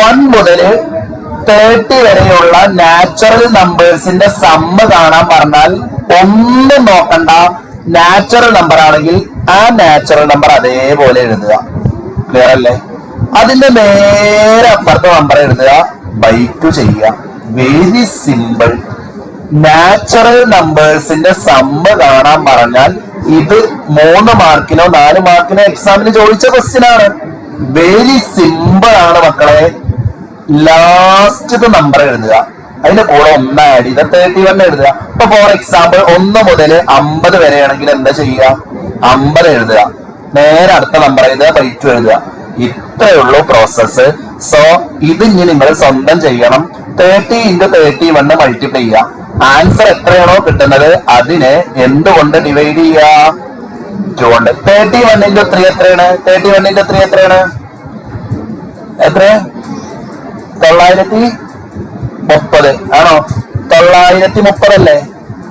1 മുതൽ 30 വരെയുള്ള natural നമ്പേഴ്സിന്റെ sum കാണാൻ പറഞ്ഞാൽ ഒന്നും നോക്കണ്ട. നാച്ചുറൽ നമ്പർ ആണെങ്കിൽ ആ നാച്ചുറൽ നമ്പർ അതേപോലെ എഴുതുക. ക്ലിയർ അല്ലേ? അതിന്റെ നേരെ അപ്പുറത്തെ നമ്പർ എഴുതുക, ബൈ 2 ചെയ്യുക. Very simple. നാച്ചുറൽ നമ്പേഴ്സിന്റെ സമ്മ് കാണാൻ പറഞ്ഞാൽ ഇത് 3 മാർക്കിനോ 4 മാർക്കിനോ എക്സാമിന് ചോദിച്ച ക്വസ്റ്റ്യൻ ആണ്. വെരി സിമ്പിൾ ആണ് മക്കളെ. ലാസ്റ്റ് നമ്പർ എഴുതുക, അതിന്റെ കൂടെ 1 ആഡ് ചെയ്ത് 31 എഴുതുക. ഇപ്പൊ ഫോർ എക്സാമ്പിൾ 1 മുതൽ 50 വരെയാണെങ്കിൽ എന്താ ചെയ്യുക? 50 എഴുതുക, നേരെ അടുത്ത നമ്പർ എഴുതുക, ബൈ 2 എഴുതുക. ഇത്രയുള്ളൂ പ്രോസസ്സ്. സോ ഇത് ഇനി നിങ്ങൾ സ്വന്തം ചെയ്യണം. 30 × 31 മൾട്ടിപ്ലൈ ചെയ്യുക. ആൻസർ എത്രയാണോ കിട്ടുന്നത് അതിനെ എന്തുകൊണ്ട് ഡിവൈഡ് ചെയ്യുക? 2 കൊണ്ട്. 31 × 3 എത്രയാണ്? 31 × 3 എത്രയാണ്? എത്ര? 930 ആണോ? 930 അല്ലേ?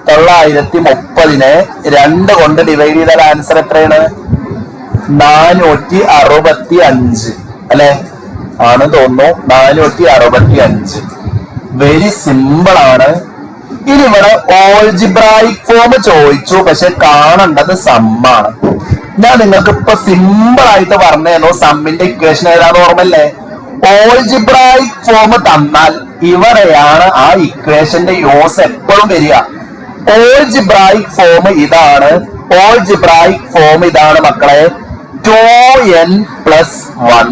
930നെ 2 കൊണ്ട് ഡിവൈഡ് ചെയ്താൽ ആൻസർ എത്രയാണ്? 465 അല്ലെ? ആണ് തോന്നുന്നു. 465. വെരി സിമ്പിൾ ആണ്. ഇനി ഇവിടെ ഓൾജിബ്രായിക് ഫോം ചോദിച്ചു, പക്ഷെ കാണേണ്ടത് സമ്മാണ്. ഞാൻ നിങ്ങൾക്ക് ഇപ്പൊ സിമ്പിൾ ആയിട്ട് പറഞ്ഞു തന്നു. സമ്മിന്റെ ഇക്വേഷൻ ഏതാന്ന് ഓർമ്മല്ലേ? ഓൾജിബ്രായിക് ഫോം തന്നാൽ ഇവിടെയാണ് ആ ഇക്വേഷന്റെ യൂസ് എപ്പോഴും വരിക. ഓൾജിബ്രായിക് ഫോം ഇതാണ്. ഓൾജിബ്രായിക് ഫോം ഇതാണ് മക്കളെ, 2n + 1.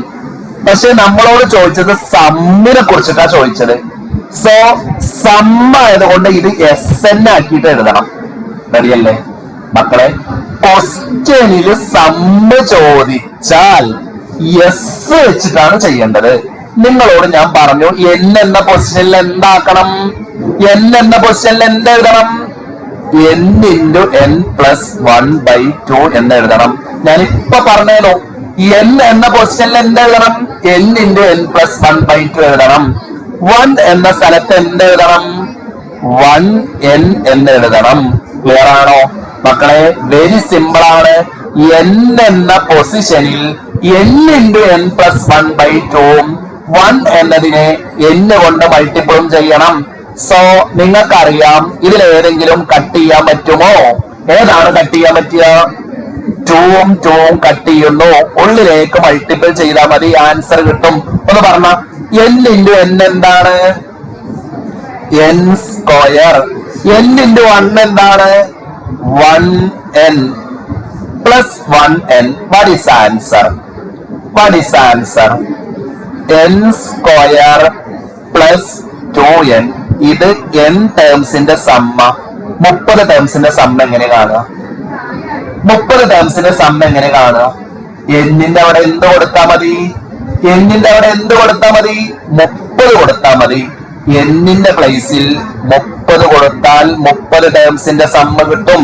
പക്ഷെ നമ്മളോട് ചോദിച്ചത് സമ്മിനെ കുറിച്ചിട്ടാ ചോദിച്ചത്. സോ സമ്മായതുകൊണ്ട് ഇത് SN ആക്കിയിട്ട് എഴുതണം. റെഡിയല്ലേ മക്കളെ? ക്വസ്റ്റ്യനിൽ സമ്മ് ചോദിച്ചാൽ എസ് വെച്ചിട്ടാണ് ചെയ്യേണ്ടത്. നിങ്ങളോട് ഞാൻ പറഞ്ഞു n എന്ന പൊസിഷനിൽ എന്താക്കണം? n എന്ന പൊസിഷനിൽ എന്തെഴുതണം? n × n + 1/2 എന്ന് എഴുതണം. ഞാൻ ഇപ്പൊ പറഞ്ഞേനോ, n എന്ന പൊസിഷനിൽ എന്തെഴുതണം? n × n + 1/2 എഴുതണം. 1 എന്ന സ്ഥലത്ത് എന്തെഴുതണം? 1n എന്ന് എഴുതണം. ക്ലിയർ ആണോ മക്കളെ? വെരി സിമ്പിൾ ആണ്. n എന്ന പൊസിഷനിൽ n × n + 1/2 1 എന്നതിനെ n കൊണ്ട് മൾട്ടിപ്പിളും ചെയ്യണം. സോ നിങ്ങൾക്കറിയാം ഇതിലേതെങ്കിലും കട്ട് ചെയ്യാൻ പറ്റുമോ? ഏതാണ് കട്ട് ചെയ്യാൻ പറ്റുക? 2ഉം 2ഉം കട്ട് ചെയ്യുന്നു. ഉള്ളിലേക്ക് മൾട്ടിപ്പിൾ ചെയ്താൽ മതി, ആൻസർ കിട്ടും. ഒന്ന് പറഞ്ഞ n × n എന്താണ്? n². n × 1 എന്താണ്? 1n + 1n. What is answer? What is answer? n² + 2n. ഇത് n ടേംസിന്റെ സമ്മ. 30 ടേംസിന്റെ സമ്മ എങ്ങനെ കാണുക? 30 ടേംസിന്റെ സമ്മ എങ്ങനെ കാണുക? എന്നിന്റെ അവിടെ എന്ത് കൊടുത്താൽ മതി? എന്നിന്റെ അവിടെ എന്ത് കൊടുത്താൽ മതി? 30 കൊടുത്താൽ മതി. എന്നിന്റെ പ്ലേസിൽ 30 കൊടുത്താൽ 30 ടേംസിന്റെ സമ്മ കിട്ടും.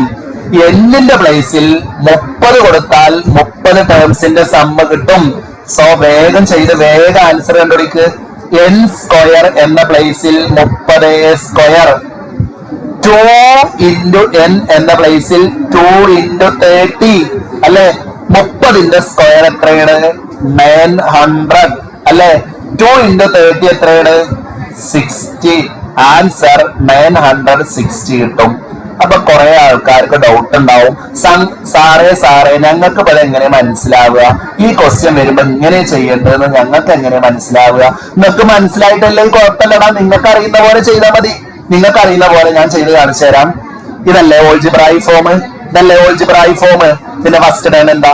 എന്നിന്റെ പ്ലേസിൽ 30 കൊടുത്താൽ 30 ടേംസിന്റെ സമ്മ കിട്ടും. സോ വേഗം ചെയ്ത് വേഗം ആൻസർ കണ്ടുപിടിക്ക്. n² എന്ന പ്ലേസിൽ 30² 2 × n എന്ന പ്ലേസിൽ 2 × 30 അല്ലെ? 30ന്റെ സ്ക്വയർ എത്രയാണ്? 900 അല്ലെ? 2 × 30 എത്രയാണ്? 60. ആൻസർ 960 കിട്ടും. അപ്പൊ കുറെ ആൾക്കാർക്ക് ഡൗട്ട് ഉണ്ടാവും, സാറേ ഞങ്ങൾക്ക് ഇപ്പൊ എങ്ങനെ മനസ്സിലാവുക? ഈ ക്വസ്റ്റ്യൻ വരുമ്പോ ഇങ്ങനെ ചെയ്യേണ്ടതെന്ന് ഞങ്ങൾക്ക് എങ്ങനെ മനസ്സിലാവുക? നിങ്ങൾക്ക് മനസ്സിലായിട്ടല്ലേ കുഴപ്പമില്ലടാ, നിങ്ങൾക്ക് അറിയുന്ന പോലെ ചെയ്താൽ മതി. നിങ്ങൾക്ക് അറിയുന്ന പോലെ ഞാൻ ചെയ്ത് കാണിച്ചു തരാം. ഇതല്ലേ ഓൾജിബ്രായിക് ഫോം? ഇതല്ലേ ഓൾജിബ്രായിക് ഫോം? പിന്നെ ഫസ്റ്റ് ടേം എന്താ?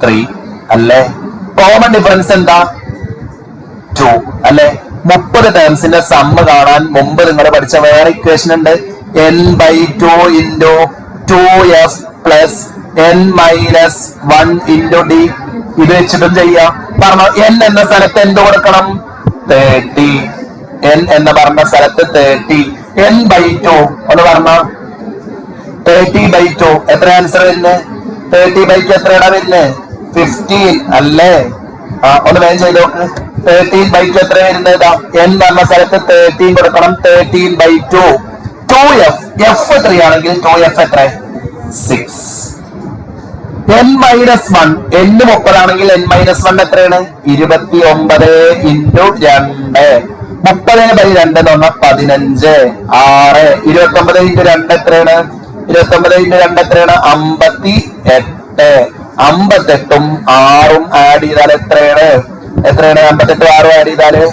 3 അല്ലേ? കോമൺ ഡിഫറൻസ് എന്താ? 2 അല്ലെ? 30 ടേംസിന്റെ സമ്മ് കാണാൻ മുമ്പ് നിങ്ങൾ പഠിച്ച വേറെ ഇക്വേഷൻ ഉണ്ട്. n/2 × 2f + n - 1 × d. ഇത് വെച്ചിട്ടും ചെയ്യാം. പറഞ്ഞോ, n എന്ന സ്ഥലത്ത് എന്ത് കൊടുക്കണം? 30. n എന്ന് പറഞ്ഞ സ്ഥലത്ത് 30. n/2 ഒന്ന് പറഞ്ഞോ. 30/2 എത്ര ആൻസർ വരുന്നത്? 30/2 എത്രയാണ് വരുന്നത്? 15 അല്ലേ? ഒന്ന് വേഗം ചെയ്ത് നോക്ക്. 13/2 എത്ര വരുന്നത്? n പറഞ്ഞ സ്ഥലത്ത് 13 കൊടുക്കണം. 13/2. 2f f 3 ആണെങ്കിൽ 2f എത്ര? 6. n-1 n 30 ആണെങ്കിൽ n-1 എത്രയാണ് 29 ഇൻറ്റു 2 30/2 എന്ന് പറഞ്ഞാൽ 15 6 29 ഇൻറ്റു 2 എത്രയാണ് 29 ഇൻറ്റു 2 എത്രയാണ് 58 58ഉം 6ഉം ആഡ് ചെയ്താൽ എത്രയാണ് 58 6 ആഡ് ചെയ്താല്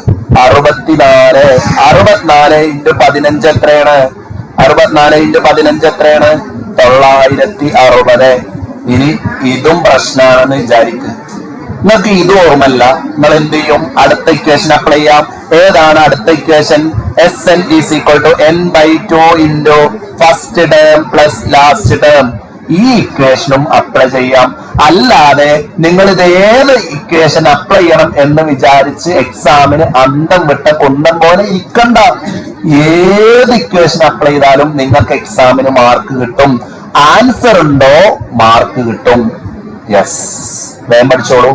64 64 ഇൻറ്റു 15 എത്രയാണ് 64 ഇൻറ്റു 15 എത്രയാണ് 960. ഇനി ഇതും പ്രശ്നമാണെന്ന് വിചാരിക്കുക. നിങ്ങൾക്ക് ഇത് ഓർമ്മല്ല, നിങ്ങൾ എന്ത് ചെയ്യും? അടുത്ത ഇക്വേഷൻ അപ്ലൈ ചെയ്യാം. ഏതാണ് അടുത്ത equation? Sn is equal to n/2 into first term plus last term. ഈ ഇക്വേഷനും അപ്ലൈ ചെയ്യാം. അല്ലാതെ നിങ്ങൾ ഇത് ഏത് ഇക്വേഷൻ അപ്ലൈ ചെയ്യണം എന്ന് വിചാരിച്ച് എക്സാമിന് അന്തം വിട്ട കുന്തം പോലെ ഇരിക്കണ്ട. ഏത് ഇക്വേഷൻ അപ്ലൈ ചെയ്താലും നിങ്ങൾക്ക് എക്സാമിന് മാർക്ക് കിട്ടും. ആൻസർ ഉണ്ടോ മാർക്ക് കിട്ടും. യെസ്, വേഗം പഠിച്ചോളൂ.